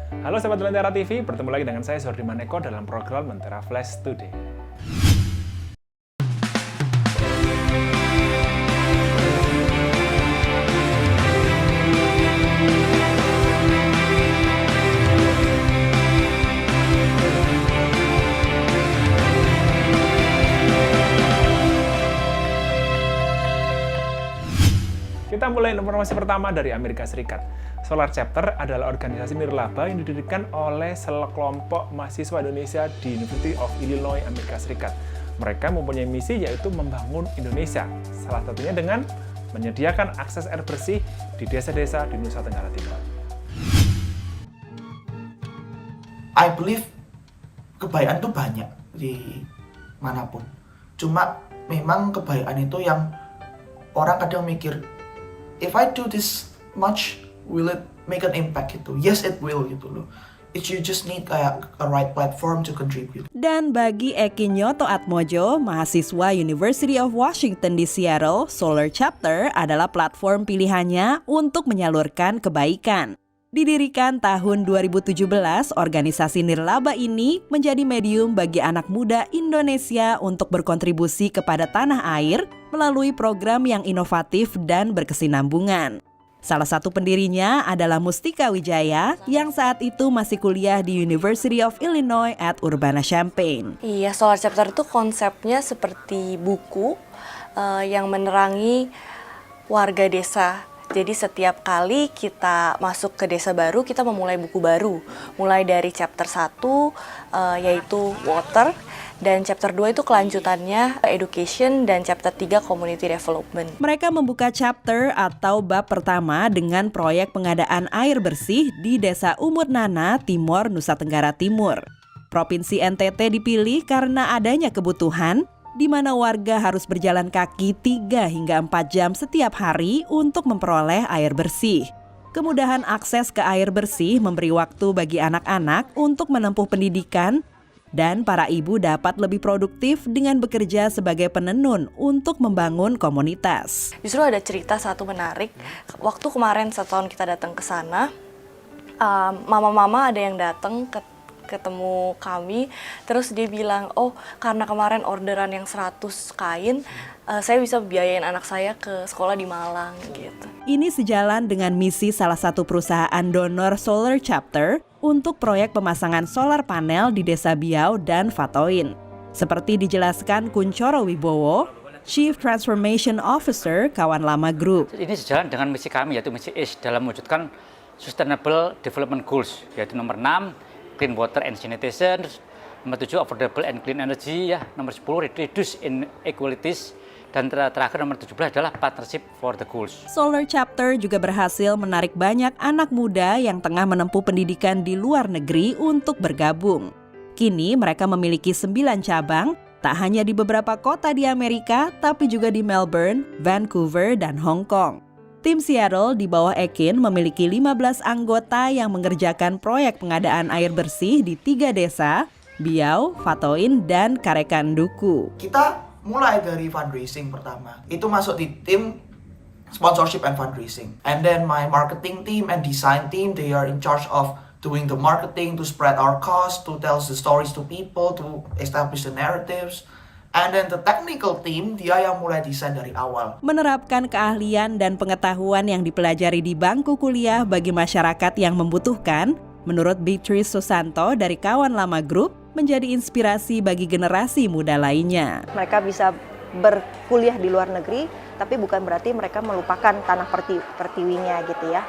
Halo sahabat Lentera TV, bertemu lagi dengan saya Sordiman Eko dalam program Lentera Flash Today. Kita mulai informasi pertama dari Amerika Serikat. Solar Chapter adalah organisasi nirlaba yang didirikan oleh sekelompok mahasiswa Indonesia di University of Illinois, Amerika Serikat. Mereka mempunyai misi yaitu membangun Indonesia, salah satunya dengan menyediakan akses air bersih di desa-desa di Nusa Tenggara Timur. I believe kebaikan itu banyak di manapun. Cuma memang kebaikan itu yang orang kadang mikir, if I do this much, will it make an impact gitu? Yes, it will gitu loh. You just need kayak a right platform to contribute. Dan bagi Eki Nyoto Atmojo, mahasiswa University of Washington di Seattle, Solar Chapter adalah platform pilihannya untuk menyalurkan kebaikan. Didirikan tahun 2017, organisasi nirlaba ini menjadi medium bagi anak muda Indonesia untuk berkontribusi kepada tanah air melalui program yang inovatif dan berkesinambungan. Salah satu pendirinya adalah Mustika Wijaya yang saat itu masih kuliah di University of Illinois at Urbana-Champaign. Iya, Solar Chapter itu konsepnya seperti buku yang menerangi warga desa. Jadi setiap kali kita masuk ke desa baru, kita memulai buku baru. Mulai dari chapter 1 yaitu water, dan chapter 2 itu kelanjutannya education, dan chapter 3 community development. Mereka membuka chapter atau bab pertama dengan proyek pengadaan air bersih di Desa Umut Nana, Timor, Nusa Tenggara Timur. Provinsi NTT dipilih karena adanya kebutuhan di mana warga harus berjalan kaki 3 hingga 4 jam setiap hari untuk memperoleh air bersih. Kemudahan akses ke air bersih memberi waktu bagi anak-anak untuk menempuh pendidikan, dan para ibu dapat lebih produktif dengan bekerja sebagai penenun untuk membangun komunitas. Justru ada cerita satu menarik, waktu kemarin setahun kita datang ke sana, mama-mama ada yang datang ketemu kami, terus dia bilang, oh karena kemarin orderan yang 100 kain, saya bisa biayain anak saya ke sekolah di Malang gitu. Ini sejalan dengan misi salah satu perusahaan donor Solar Chapter untuk proyek pemasangan solar panel di Desa Biau dan Fatoin. Seperti dijelaskan Kuncoro Wibowo, Chief Transformation Officer Kawan Lama Group. Ini sejalan dengan misi kami, yaitu misi ACE dalam mewujudkan Sustainable Development Goals, yaitu nomor 6, Clean Water and Sanitation, nomor 7 Affordable and Clean Energy, ya, nomor 10 Reduce Inequalities, dan terakhir nomor 17 adalah Partnership for the Goals. Solar Chapter juga berhasil menarik banyak anak muda yang tengah menempuh pendidikan di luar negeri untuk bergabung. Kini mereka memiliki 9 cabang, tak hanya di beberapa kota di Amerika, tapi juga di Melbourne, Vancouver, dan Hong Kong. Tim Seattle di bawah Ekin memiliki 15 anggota yang mengerjakan proyek pengadaan air bersih di 3 desa, Biau, Fatoin, dan Karekanduku. Kita mulai dari fundraising pertama. Itu masuk di tim sponsorship and fundraising. And then my marketing team and design team, they are in charge of doing the marketing, to spread our cause, to tell the stories to people, to establish the narratives. And then the technical team, dia yang mulai desain dari awal. Menerapkan keahlian dan pengetahuan yang dipelajari di bangku kuliah bagi masyarakat yang membutuhkan, menurut Beatrice Susanto dari Kawan Lama Group, menjadi inspirasi bagi generasi muda lainnya. Mereka bisa berkuliah di luar negeri, tapi bukan berarti mereka melupakan tanah pertiwinya gitu ya.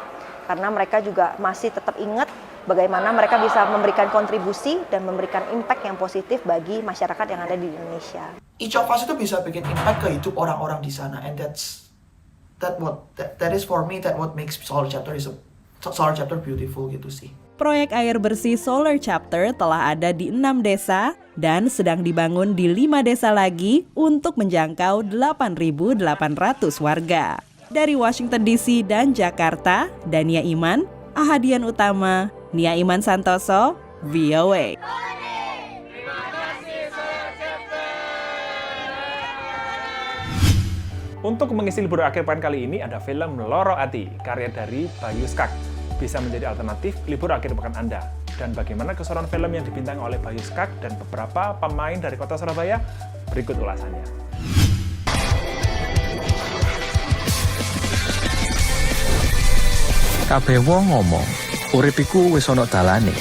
Karena mereka juga masih tetap ingat bagaimana mereka bisa memberikan kontribusi dan memberikan impact yang positif bagi masyarakat yang ada di Indonesia. Each of us itu bisa bikin impact ke hidup orang-orang di sana, and that is for me that what makes Solar Chapter beautiful gitu sih. Proyek air bersih Solar Chapter telah ada di 6 desa dan sedang dibangun di 5 desa lagi untuk menjangkau 8.800 warga. Dari Washington DC dan Jakarta, Dania Iman, Ahadian Utama, Nia Iman Santoso, VOA. Untuk mengisi libur akhir pekan kali ini ada film Loro Ati, karya dari Bayu Skak. bisa menjadi alternatif libur akhir pekan Anda. Dan bagaimana keseruan film yang dibintangi oleh Bayu Skak dan beberapa pemain dari kota Surabaya? Berikut ulasannya. Kabeh wong ngomong, urip iku wis ana dalane.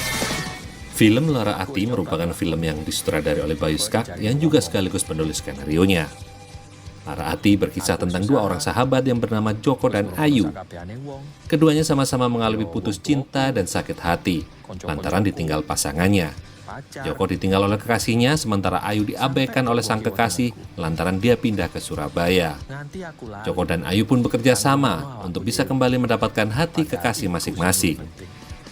Film Lara Ati merupakan film yang disutradari oleh Bayu Skak yang juga sekaligus penulis skenarionya. Lara Ati berkisah tentang dua orang sahabat yang bernama Joko dan Ayu. Keduanya sama-sama mengalami putus cinta dan sakit hati lantaran ditinggal pasangannya. Joko ditinggal oleh kekasihnya, sementara Ayu diabaikan oleh sang kekasih lantaran dia pindah ke Surabaya. Joko dan Ayu pun bekerja sama untuk bisa kembali mendapatkan hati kekasih masing-masing.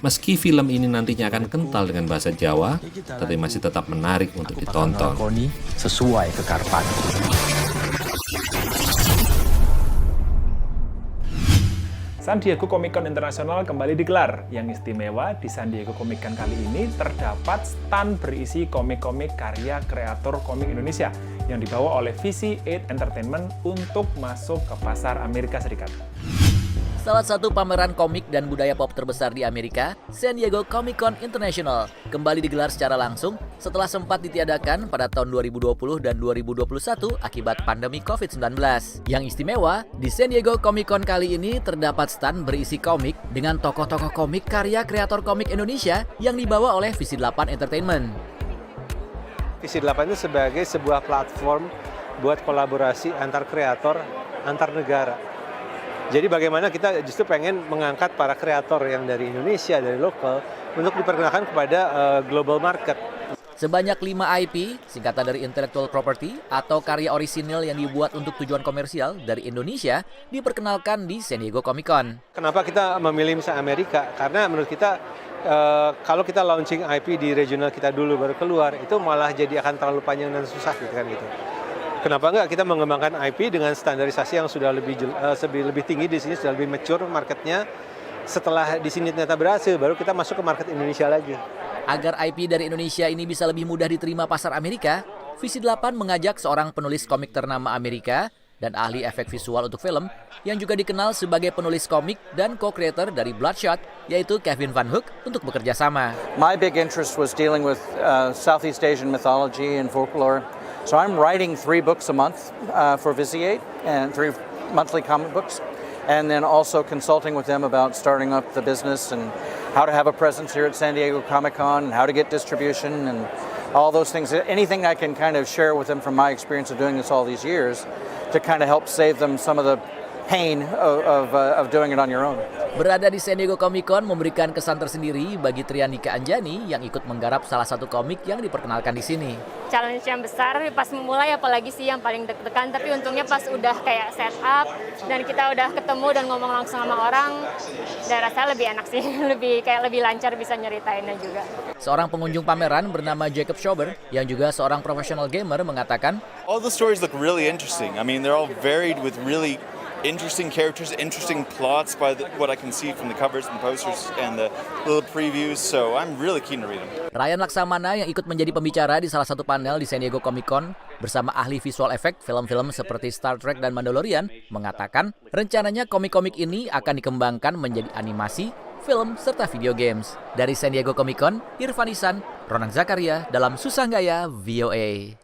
Meski film ini nantinya akan kental dengan bahasa Jawa, tapi masih tetap menarik untuk ditonton. Sesuai kekarepan. San Diego Comic Con Internasional kembali digelar. Yang istimewa di San Diego Comic Con kali ini terdapat stand berisi komik-komik karya kreator komik Indonesia yang dibawa oleh VC8 Entertainment untuk masuk ke pasar Amerika Serikat. Salah satu pameran komik dan budaya pop terbesar di Amerika, San Diego Comic Con International, kembali digelar secara langsung setelah sempat ditiadakan pada tahun 2020 dan 2021 akibat pandemi COVID-19. Yang istimewa, di San Diego Comic Con kali ini terdapat stand berisi komik dengan tokoh-tokoh komik karya kreator komik Indonesia yang dibawa oleh VC8 Entertainment. VC8 itu sebagai sebuah platform buat kolaborasi antar kreator, antar negara. Jadi bagaimana kita justru pengen mengangkat para kreator yang dari Indonesia, dari lokal, untuk diperkenalkan kepada global market. Sebanyak 5 IP, singkatan dari Intellectual Property atau karya orisinil yang dibuat untuk tujuan komersial dari Indonesia, diperkenalkan di San Diego Comic Con. Kenapa kita memilih misalnya Amerika? Karena menurut kita, kalau kita launching IP di regional kita dulu baru keluar, itu malah jadi akan terlalu panjang dan susah gitu kan gitu. Kenapa enggak kita mengembangkan IP dengan standarisasi yang sudah lebih tinggi di sini, sudah lebih mature marketnya. Setelah di sini ternyata berhasil, baru kita masuk ke market Indonesia lagi. Agar IP dari Indonesia ini bisa lebih mudah diterima pasar Amerika, VC8 mengajak seorang penulis komik ternama Amerika dan ahli efek visual untuk film yang juga dikenal sebagai penulis komik dan co-creator dari Bloodshot, yaitu Kevin Van Hook, untuk bekerja sama. My big interest was dealing with Southeast Asian mythology and folklore. So I'm writing 3 books a month for VC8 and 3 monthly comic books, and then also consulting with them about starting up the business and how to have a presence here at San Diego Comic Con and how to get distribution and all those things. Anything I can kind of share with them from my experience of doing this all these years to kind of help save them some of the pain of doing it on your own. Berada di San Diego Comic Con memberikan kesan tersendiri bagi Trianika Anjani yang ikut menggarap salah satu komik yang diperkenalkan di sini. Challenge yang besar pas memulai, apalagi sih yang paling deg-degan, tapi untungnya pas udah kayak set up dan kita udah ketemu dan ngomong langsung sama orang, dan rasanya lebih enak sih, lebih lancar bisa nyeritainnya juga. Seorang pengunjung pameran bernama Jacob Schober yang juga seorang professional gamer mengatakan, all the stories look really interesting. I mean, they're all varied with really interesting characters, interesting plots by what I can see from the covers and posters and the little previews, so I'm really keen to read them. Ryan Laksamana yang ikut menjadi pembicara di salah satu panel di San Diego Comic Con bersama ahli visual effect film-film seperti Star Trek dan Mandalorian mengatakan rencananya komik-komik ini akan dikembangkan menjadi animasi, film, serta video games. Dari San Diego Comic Con, Irfan Isan, Ronan Zakaria dalam Susanggaya VOA.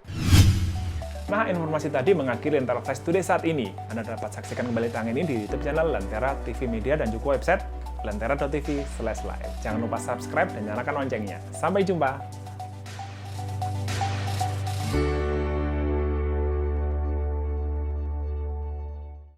Nah, informasi tadi mengakhiri Lentera Flash Today saat ini. Anda dapat saksikan kembali tayangan ini di YouTube channel Lentera TV Media dan juga website lentera.tv/live. Jangan lupa subscribe dan nyalakan loncengnya. Sampai jumpa!